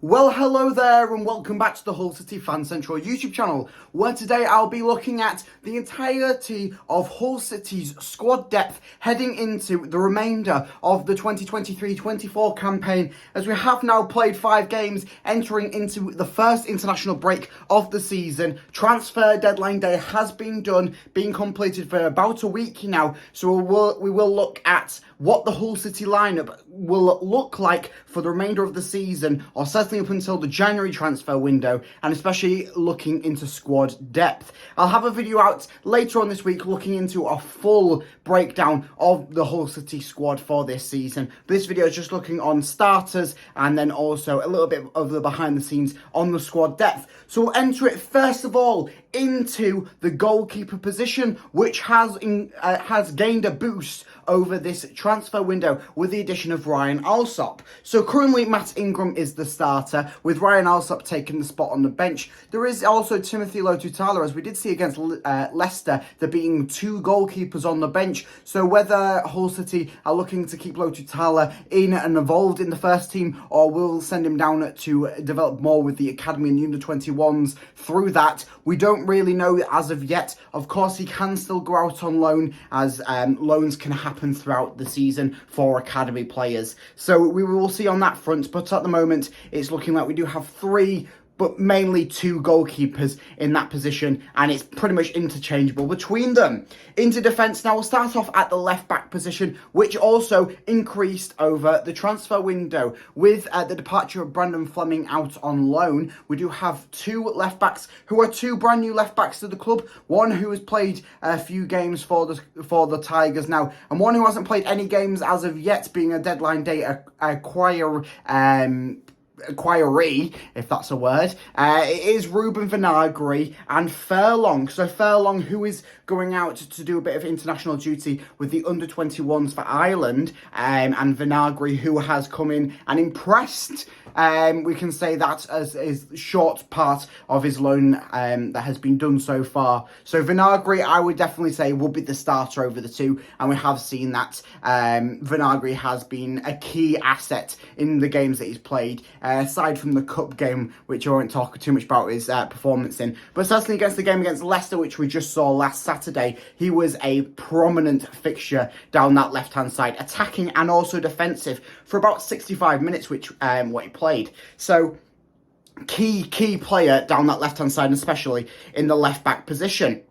Well, hello there and welcome back to the Hull City Fan Central YouTube channel, where today I'll be looking at the entirety of Hull City's squad depth heading into the remainder of the 2023-24 campaign, as we have now played 5 games entering into the first international break of the season. Transfer deadline day has been done, being completed for about a week now, so we will look at what the Hull City lineup will look like for the remainder of the season, or certainly up until the January transfer window, and especially looking into squad depth. I'll have a video out later on this week looking into a full breakdown of the Hull City squad for this season. This video is just looking on starters and then also a little bit of the behind the scenes on the squad depth. So we'll enter it first of all into the goalkeeper position, which has gained a boost over this transfer window with the addition of Ryan Alsop. So currently Matt Ingram is the starter, with Ryan Alsop taking the spot on the bench. There is also Timothy Lotutala, as we did see against Leicester, there being 2 goalkeepers on the bench. So whether Hull City are looking to keep Lotutala in and involved in the first team, or will send him down to develop more with the academy and the under-21s through that, we don't really know as of yet. Of course, he can still go out on loan, as loans can happen throughout the season for academy players. So we will see on that front, but at the moment it's looking like we do have 3, but mainly 2 goalkeepers in that position, and it's pretty much interchangeable between them. Into defence now, we'll start off at the left-back position, which also increased over the transfer window. With the departure of Brandon Fleming out on loan, we do have 2 left-backs who are 2 brand new left-backs to the club. One who has played a few games for the Tigers now, and one who hasn't played any games as of yet, being a deadline day acquiree, if that's a word. It is Ruben Vinagre and Furlong. So Furlong, who is going out to do a bit of international duty with the under-21s for Ireland, and Vinagre, who has come in and impressed. We can say that as his short part of his loan that has been done so far. So Vinagre, I would definitely say, will be the starter over the 2, and we have seen that Vinagre has been a key asset in the games that he's played, aside from the cup game, which I won't talk too much about his performance in. But certainly against the game against Leicester, which we just saw last Saturday, he was a prominent fixture down that left-hand side, attacking and also defensive for about 65 minutes, which what he played. So key player down that left-hand side, especially in the left-back position.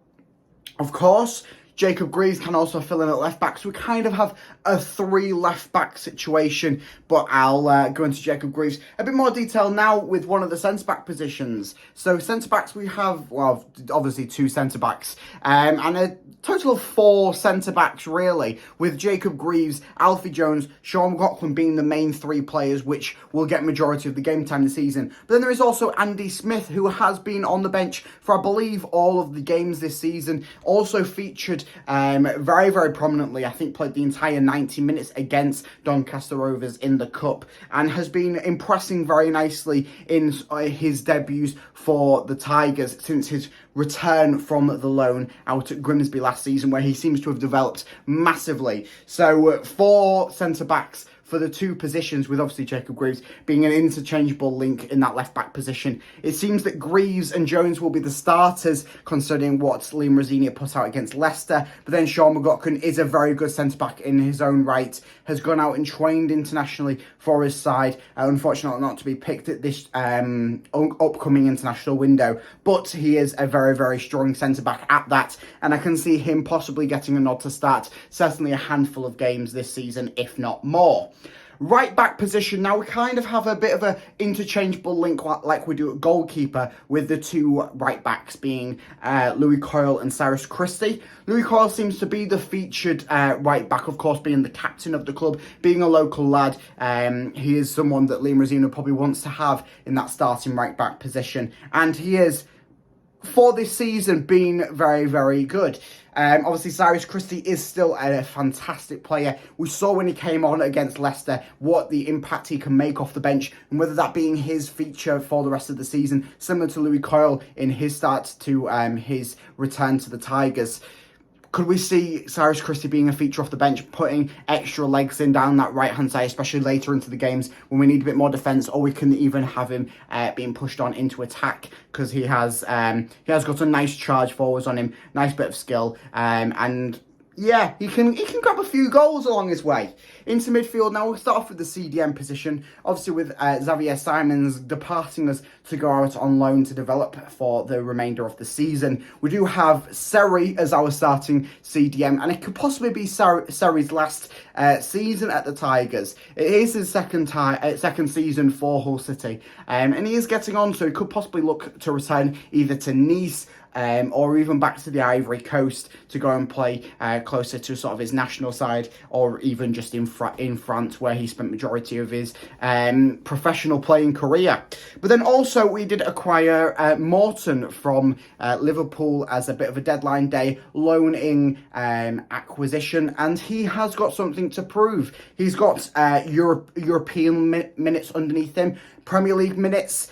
Of course, Jacob Greaves can also fill in at left-back, so we kind of have a 3 left-back situation, but I'll go into Jacob Greaves a bit more detail now with one of the centre-back positions. So centre-backs, we have, well, obviously 2 centre-backs, and a total of 4 centre-backs, really, with Jacob Greaves, Alfie Jones, Sean McLaughlin being the main 3 players, which will get majority of the game time this season. But then there is also Andy Smith, who has been on the bench for, I believe, all of the games this season, also featured very, very prominently. I think played the entire 90 minutes against Doncaster Rovers in the Cup, and has been impressing very nicely in his debuts for the Tigers since his return from the loan out at Grimsby last season, where he seems to have developed massively. So 4 centre-backs for the 2 positions, with obviously Jacob Greaves being an interchangeable link in that left-back position. It seems that Greaves and Jones will be the starters, considering what Liam Rosini put out against Leicester. But then Sean McLaughlin is a very good centre-back in his own right, has gone out and trained internationally for his side. Unfortunately not to be picked at this upcoming international window, but he is a very, very strong centre-back at that, and I can see him possibly getting a nod to start certainly a handful of games this season, if not more. Right back position, now we kind of have a bit of a interchangeable link like we do at goalkeeper, with the 2 right backs being Louis Coyle and Cyrus Christie. Louis Coyle seems to be the featured right back, of course, being the captain of the club, being a local lad. He is someone that Liam Rosino probably wants to have in that starting right back position, and he is, for this season, been very, very good. Obviously, Cyrus Christie is still a fantastic player. We saw when he came on against Leicester what the impact he can make off the bench, and whether that being his feature for the rest of the season, similar to Louis Coyle in his start to his return to the Tigers. Could we see Cyrus Christie being a feature off the bench, putting extra legs in down that right-hand side, especially later into the games when we need a bit more defence, or we can even have him being pushed on into attack, because he has got a nice charge forwards on him, nice bit of skill, and yeah, he can grab a few goals along his way. Into midfield now, we'll start off with the CDM position. Obviously with Xavier Simons departing us to go out on loan to develop for the remainder of the season. We do have Seri as our starting CDM, and it could possibly be Seri's last season at the Tigers. It is his second season for Hull City, and he is getting on, so he could possibly look to return either to Nice or even back to the Ivory Coast to go and play closer to sort of his national side, or even just in France, where he spent majority of his professional playing career. But then also we did acquire Morton from Liverpool as a bit of a deadline day loan-in acquisition, and he has got something to prove. He's got European minutes underneath him, Premier League minutes.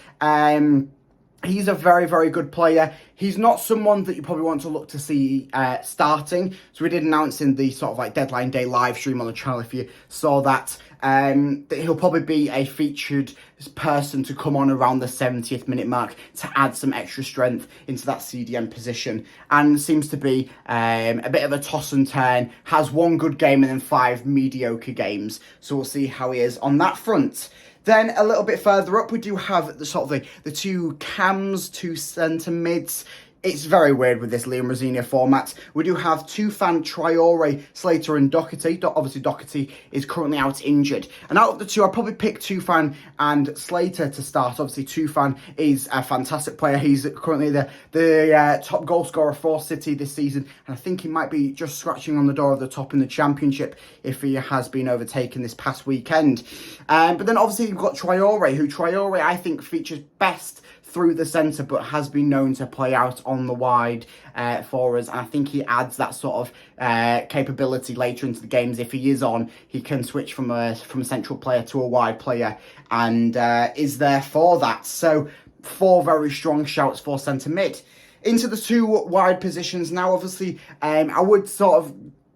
He's a very, very good player. He's not someone that you probably want to look to see starting. So we did announce in the sort of like deadline day live stream on the channel, if you saw that he'll probably be a featured person to come on around the 70th minute mark to add some extra strength into that CDM position. And seems to be a bit of a toss and turn. Has one good game and then 5 mediocre games. So we'll see how he is on that front. Then a little bit further up, we do have the sort of the two cams, two centre mids. It's very weird with this Liam Rosenior format. We do have Tufan, Traore, Slater and Doherty. Obviously, Doherty is currently out injured. And out of the two, I'll probably pick Tufan and Slater to start. Obviously, Tufan is a fantastic player. He's currently the top goal scorer for City this season. And I think he might be just scratching on the door of the top in the Championship if he has been overtaken this past weekend. But then obviously you've got Traore, I think features best through the centre, but has been known to play out on the wide for us. And I think he adds that sort of capability later into the games. If he is on, he can switch from a central player to a wide player, and is there for that. So 4 very strong shouts for centre mid. Into the 2 wide positions now, obviously, I would sort of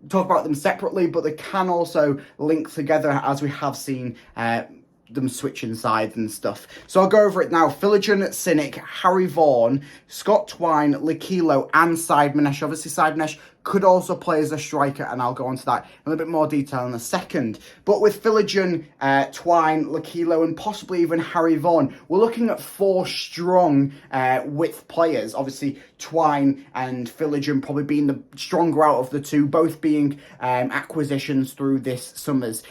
talk about them separately, but they can also link together, as we have seen them switching sides and stuff. So I'll go over it now. Philogene, Cynic, Harry Vaughan, Scott Twine, Lakilo and Said-Manesh. Obviously Said-Manesh could also play as a striker, and I'll go on to that in a little bit more detail in a second. But with Philogene, Twine, Lakilo and possibly even Harry Vaughan, we're looking at 4 strong width players. Obviously Twine and Philogene probably being the stronger out of the two, both being acquisitions through this summer's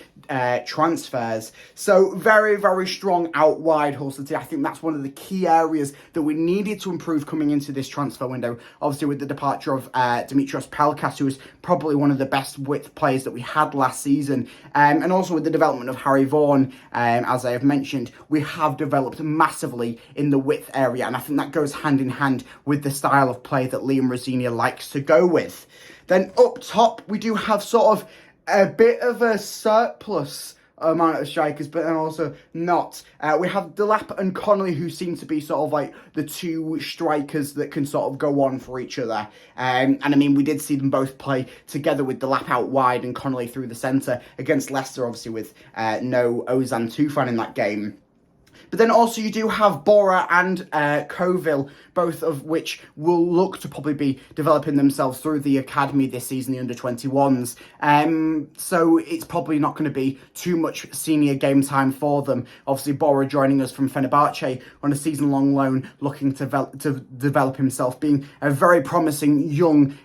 transfers. So very, very strong out wide Hull City. I think that's one of the key areas that we needed to improve coming into this transfer window. Obviously with the departure of Dimitrios Pelkas, who was probably one of the best width players that we had last season. And also with the development of Harry Vaughan, as I have mentioned, we have developed massively in the width area. And I think that goes hand in hand with the style of play that Liam Rosenior likes to go with. Then up top, we do have sort of a bit of a surplus amount of strikers, but then also not. We have Delap and Connolly, who seem to be sort of like the 2 strikers that can sort of go on for each other. And I mean, we did see them both play together, with Delap out wide and Connolly through the centre against Leicester, obviously with no Ozan Tufan in that game. But then also you do have Bora and Coville, both of which will look to probably be developing themselves through the academy this season, the under-21s. So it's probably not going to be too much senior game time for them. Obviously, Bora joining us from Fenerbahce on a season-long loan, looking to develop himself, being a very promising young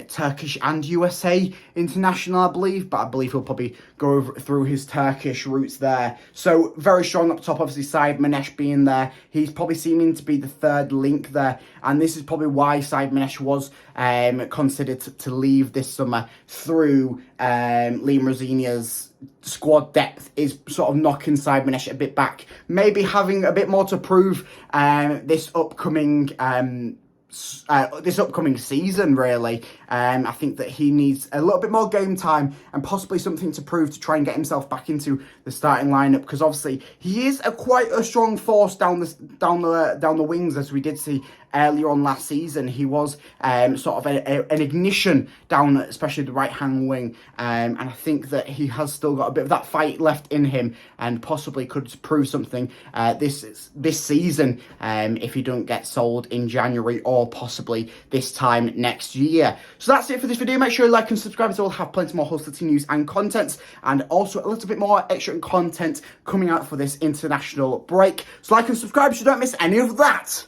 Turkish and USA international, I believe. But I believe he'll probably go through his Turkish roots there. So very strong up top, obviously Said-Manesh being there. He's probably seeming to be the third link there, and this is probably why Said-Manesh was considered to leave this summer through Liam Rosenior's squad depth is sort of knocking Said-Manesh a bit back. Maybe having a bit more to prove this upcoming this upcoming season, really. I think that he needs a little bit more game time and possibly something to prove to try and get himself back into the starting lineup, because obviously he is quite a strong force down the wings, as we did see earlier on last season. He was sort of an ignition down, especially the right-hand wing, and I think that he has still got a bit of that fight left in him and possibly could prove something this season if he don't get sold in January or possibly this time next year. So that's it for this video. Make sure you like and subscribe, as we'll have plenty more Hull City news and content, and also a little bit more extra content coming out for this international break. So like and subscribe so you don't miss any of that.